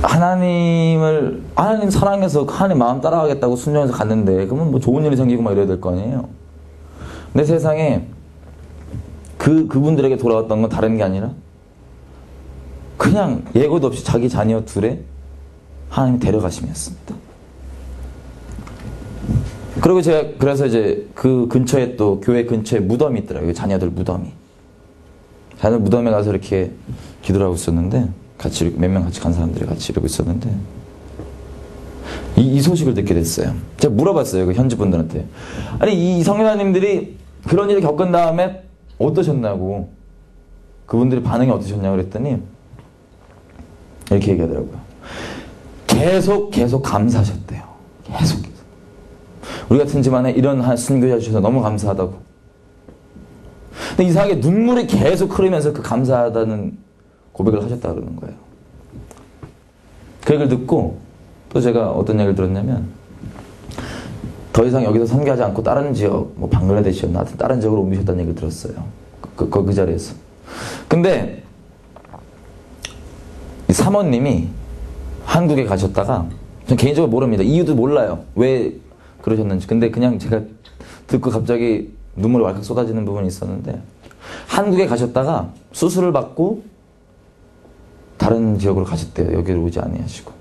하나님 사랑해서 하나님 마음 따라가겠다고 순종해서 갔는데, 그러면 뭐 좋은 일이 생기고 막 이래야 될 거 아니에요. 근데 세상에 그분들에게 돌아왔던 건 다른 게 아니라 그냥 예고도 없이 자기 자녀 둘에 하나님이 데려가심이었습니다. 그리고 제가 그래서 이제 그 근처에 또 교회 근처에 무덤이 있더라고요. 자녀들 무덤이. 자녀들 무덤에 가서 이렇게 기도를 하고 있었는데, 같이 몇 명 같이 간 사람들이 같이 이러고 있었는데 이 소식을 듣게 됐어요. 제가 물어봤어요. 그 현지 분들한테. 아니 이 성교사님들이 그런 일을 겪은 다음에 어떠셨냐고, 그분들의 반응이 어떠셨냐고 그랬더니 이렇게 얘기하더라고요. 계속 감사하셨대요. 계속. 우리 같은 집안에 이런 순교자 주셔서 너무 감사하다고. 근데 이상하게 눈물이 계속 흐르면서 그 감사하다는 고백을 하셨다 그러는 거예요. 그 얘기를 듣고 또 제가 어떤 얘기를 들었냐면, 더 이상 여기서 선교하지 않고 다른 지역, 뭐 방글라데시였나 하여튼 다른 지역으로 옮기셨다는 얘기를 들었어요. 그 자리에서. 근데 이 사모님이 한국에 가셨다가, 전 개인적으로 모릅니다. 이유도 몰라요. 왜 그러셨는지. 근데 그냥 제가 듣고 갑자기 눈물이 왈칵 쏟아지는 부분이 있었는데, 한국에 가셨다가 수술을 받고 다른 지역으로 가셨대요. 여기로 오지 아니하시고.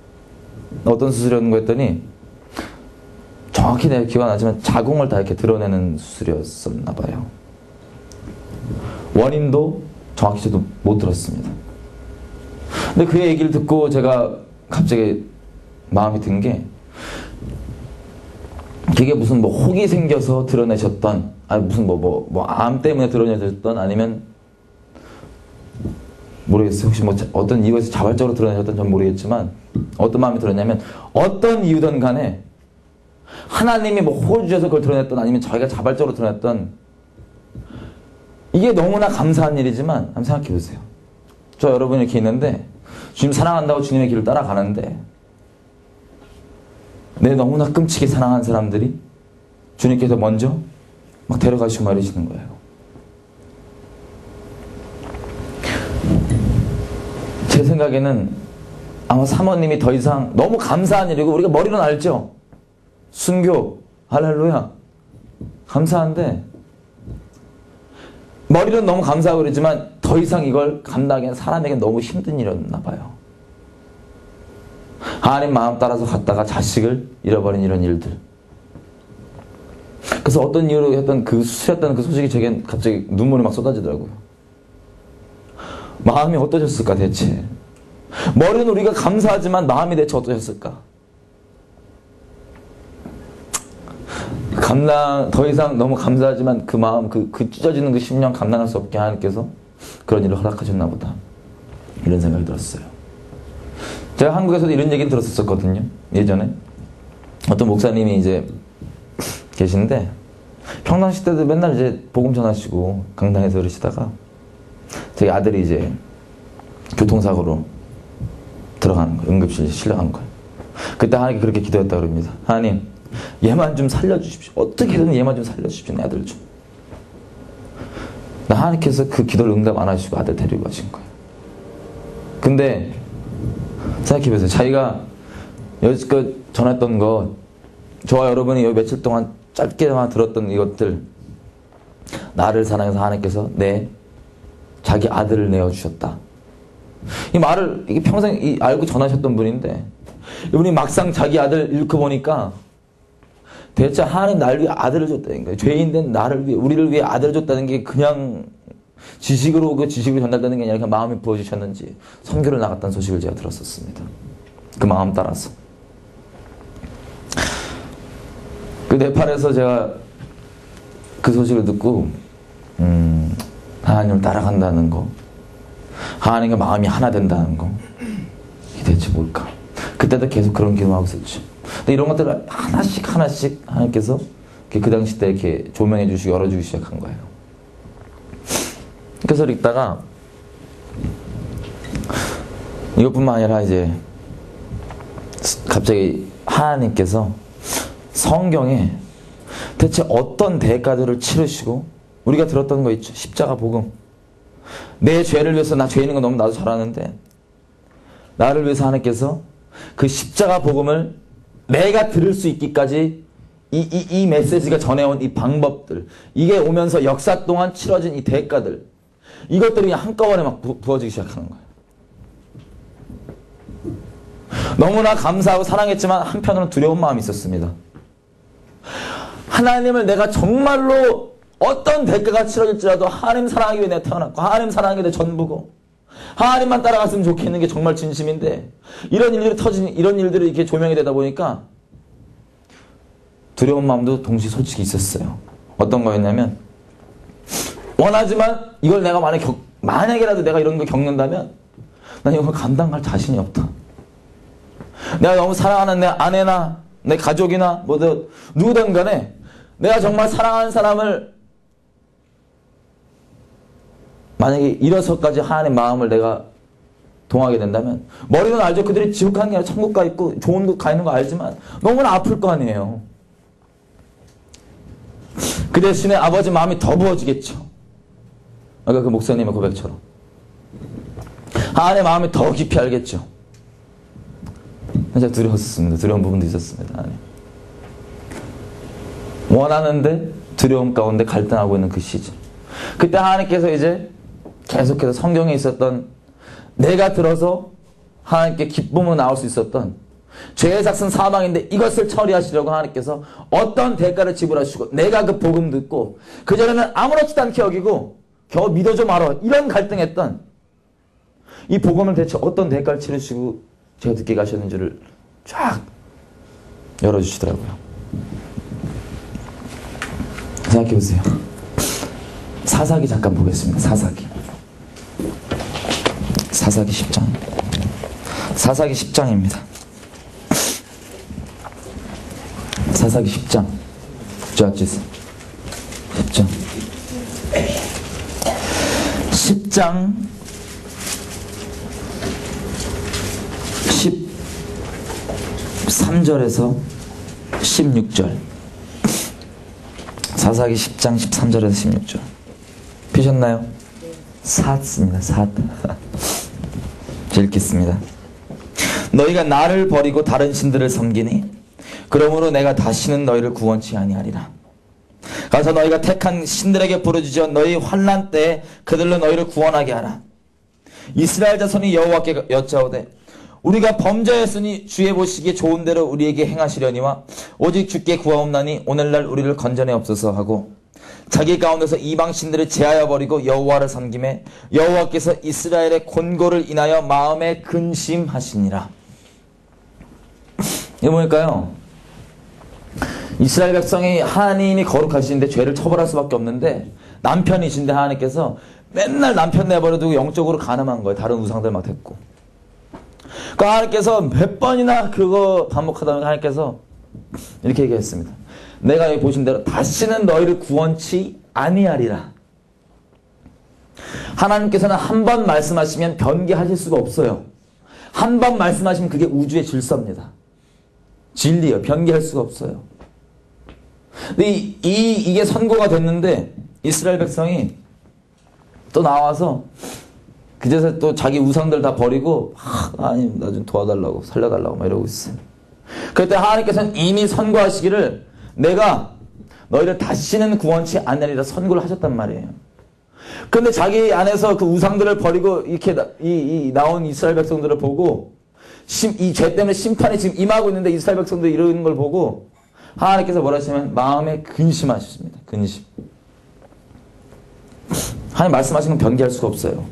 어떤 수술이었는 거 했더니, 정확히 내가 기억 안 나지만 자궁을 다 이렇게 드러내는 수술이었었나 봐요. 원인도 정확히 저도 못 들었습니다. 근데 그 얘기를 듣고 제가 갑자기 마음이 든 게, 그게 무슨 뭐 혹이 생겨서 드러내셨던, 아니 무슨 암 때문에 드러내셨던, 아니면 모르겠어요. 혹시 뭐 어떤 이유에서 자발적으로 드러내셨던 전 모르겠지만, 어떤 마음이 들었냐면, 어떤 이유든 간에 하나님이 뭐 혹을 주셔서 그걸 드러냈던, 아니면 저희가 자발적으로 드러냈던, 이게 너무나 감사한 일이지만 한번 생각해 보세요. 저 여러분이 이렇게 있는데 주님 사랑한다고 주님의 길을 따라가는데, 내 너무나 끔찍이 사랑한 사람들이 주님께서 먼저 막 데려가시고 말이시는 거예요. 제 생각에는 아마 사모님이 더 이상 너무 감사한 일이고, 우리가 머리로는 알죠. 순교, 할렐루야, 감사한데 머리로는 너무 감사하고 그러지만 더 이상 이걸 감당하기엔 사람에게 너무 힘든 일이었나 봐요. 하나님 마음 따라서 갔다가 자식을 잃어버린 이런 일들. 그래서 어떤 이유로 했던 그 수술했다는 그 소식이 제겐 갑자기 눈물이 막 쏟아지더라고요. 마음이 어떠셨을까 대체? 머리는 우리가 감사하지만 마음이 대체 어떠셨을까? 더 이상 너무 감사하지만 그 마음, 그 찢어지는 그 심령 감당할 수 없게 하나님께서 그런 일을 허락하셨나 보다, 이런 생각이 들었어요. 제가 한국에서도 이런 얘기를 들었었거든요. 예전에 어떤 목사님이 이제 계신데, 평상시 때도 맨날 이제 복음 전하시고 강단에서 그러시다가 저희 아들이 이제 교통사고로 들어가는 거예요. 응급실에 실려가는 거예요. 그때 하나님께 그렇게 기도했다 그럽니다. 하나님, 얘만 좀 살려주십시오. 어떻게든 얘만 좀 살려주십시오. 내 아들 좀. 하나님께서 그 기도를 응답 안 하시고 아들 데리고 가신 거예요. 근데 생각해보세요. 자기가 여지껏 전했던 것, 저와 여러분이 여기 며칠 동안 짧게만 들었던 이것들, 나를 사랑해서 하나님께서 자기 아들을 내어주셨다. 이 말을 이게 평생 알고 전하셨던 분인데, 이분이 막상 자기 아들 잃고 보니까 대체 하나님 나를 위해 아들을 줬다는 거예요. 죄인된 나를 위해, 우리를 위해 아들을 줬다는 게 그냥 지식으로 전달되는 게 아니라 그냥 마음이 부어주셨는지 선교를 나갔다는 소식을 제가 들었었습니다. 그 마음 따라서. 그 네팔에서 제가 그 소식을 듣고 하나님을 따라간다는 거, 하나님과 마음이 하나 된다는 거, 이게 대체 뭘까? 그때도 계속 그런 기도하고 있었죠. 근데 이런 것들을 하나씩 하나님께서 그 당시 때 이렇게 조명해 주시고 열어주기 시작한 거예요. 그래서 읽다가 이것뿐만 아니라 이제 갑자기 하나님께서 성경에 대체 어떤 대가들을 치르시고, 우리가 들었던 거 있죠. 십자가 복음. 내 죄를 위해서, 나 죄 있는 거 너무 나도 잘 아는데 나를 위해서 하나님께서 그 십자가 복음을 내가 들을 수 있기까지 이 메시지가 전해온 이 방법들, 이게 오면서 역사 동안 치러진 이 대가들, 이것들이 한꺼번에 막 부어지기 시작하는 거예요. 너무나 감사하고 사랑했지만 한편으로는 두려운 마음이 있었습니다. 하나님을 내가 정말로 어떤 대가가 치러질지라도 하나님 사랑하기 위해 내가 태어났고 하나님 사랑하기 위해 내 전부고 하나님만 따라갔으면 좋겠는 게 정말 진심인데 이런 일들이 이렇게 조명이 되다 보니까 두려운 마음도 동시에 솔직히 있었어요. 어떤 거였냐면 원하지만 이걸 내가 만약에라도 내가 이런 거 겪는다면 난 이걸 감당할 자신이 없다. 내가 너무 사랑하는 내 아내나 내 가족이나 누구든 간에 내가 정말 사랑하는 사람을 만약에 잃어서까지 하나님의 마음을 내가 동하게 된다면 머리는 알죠. 그들이 지옥 가는 게 아니라 천국 가 있고 좋은 곳 가 있는 거 알지만 너무나 아플 거 아니에요. 그 대신에 아버지 마음이 더 부어지겠죠. 아까 그 목사님의 고백처럼 하나님의 마음이 더 깊이 알겠죠. 진짜 두려웠습니다. 두려운 부분도 있었습니다. 하나님. 원하는데 두려움 가운데 갈등하고 있는 그 시즌. 그때 하나님께서 이제 계속해서 성경에 있었던 내가 들어서 하나님께 기쁨으로 나올 수 있었던 죄의 삭은 사망인데 이것을 처리하시려고 하나님께서 어떤 대가를 지불하시고 내가 그 복음 듣고 그전에는 아무렇지도 않게 여기고 겨우 믿어줘 말아 이런 갈등했던 이 복음을 대체 어떤 대가를 치르시고 제가 듣게 가셨는지를 쫙 열어주시더라고요. 생각해보세요. 사사기 잠깐 보겠습니다. 사사기 10장. 사사기 10장입니다. 사사기 10장. 주아지스 10장. 10장 13절에서 16절. 사사기 10장 13절에서 16절. 피셨나요? 삿입니다. 삿. 읽겠습니다. 너희가 나를 버리고 다른 신들을 섬기니 그러므로 내가 다시는 너희를 구원치 아니하리라. 가서 너희가 택한 신들에게 부르짖어 너희 환난 때에 그들로 너희를 구원하게 하라. 이스라엘 자손이 여호와께 여짜오되 우리가 범죄했으니 주의 보시기에 좋은 대로 우리에게 행하시려니와 오직 주께 구하옵나니 오늘날 우리를 건져내옵소서 하고 자기 가운데서 이방 신들을 제하여 버리고 여호와를 섬김에 여호와께서 이스라엘의 곤고를 인하여 마음에 근심하시니라. 이거 뭘까요? 이스라엘 백성이 하나님이 거룩하시는데 죄를 처벌할 수밖에 없는데 남편이신데 하나님께서 맨날 남편 내버려두고 영적으로 가늠한 거예요. 다른 우상들 막 됐고. 그러니까 하나님께서 몇 번이나 그거 반복하다 보니까 하나님께서 이렇게 얘기했습니다. 내가 여기 보신 대로 다시는 너희를 구원치 아니하리라. 하나님께서는 한 번 말씀하시면 변개하실 수가 없어요. 한 번 말씀하시면 그게 우주의 질서입니다. 진리예요. 변개할 수가 없어요. 근데 이게 선고가 됐는데 이스라엘 백성이 또 나와서 그제서 또 자기 우상들 다 버리고 하나님 나 좀 도와달라고 살려달라고 막 이러고 있어요. 그때 하나님께서는 이미 선고하시기를 내가 너희를 다시는 구원치 않으리라 선고를 하셨단 말이에요. 근데 자기 안에서 그 우상들을 버리고 이렇게 나온 이스라엘 백성들을 보고 이 죄 때문에 심판이 지금 임하고 있는데 이스라엘 백성들이 이러는 걸 보고 하나님께서 뭐라 하시면 마음에 근심하셨습니다. 근심. 하나님 말씀하신 건 변개할 수가 없어요.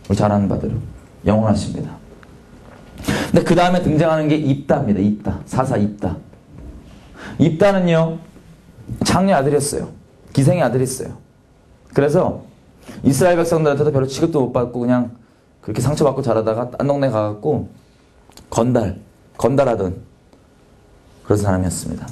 우리 잘 아는 바대로 영원하십니다. 근데 그 다음에 등장하는 게 입다입니다. 입다. 사사 입다. 입다는요 장녀 아들이었어요. 기생의 아들이었어요. 그래서 이스라엘 백성들한테도 별로 취급도 못 받고 그냥 그렇게 상처받고 자라다가 딴 동네 가갖고 건달하던 그런 사람이었습니다.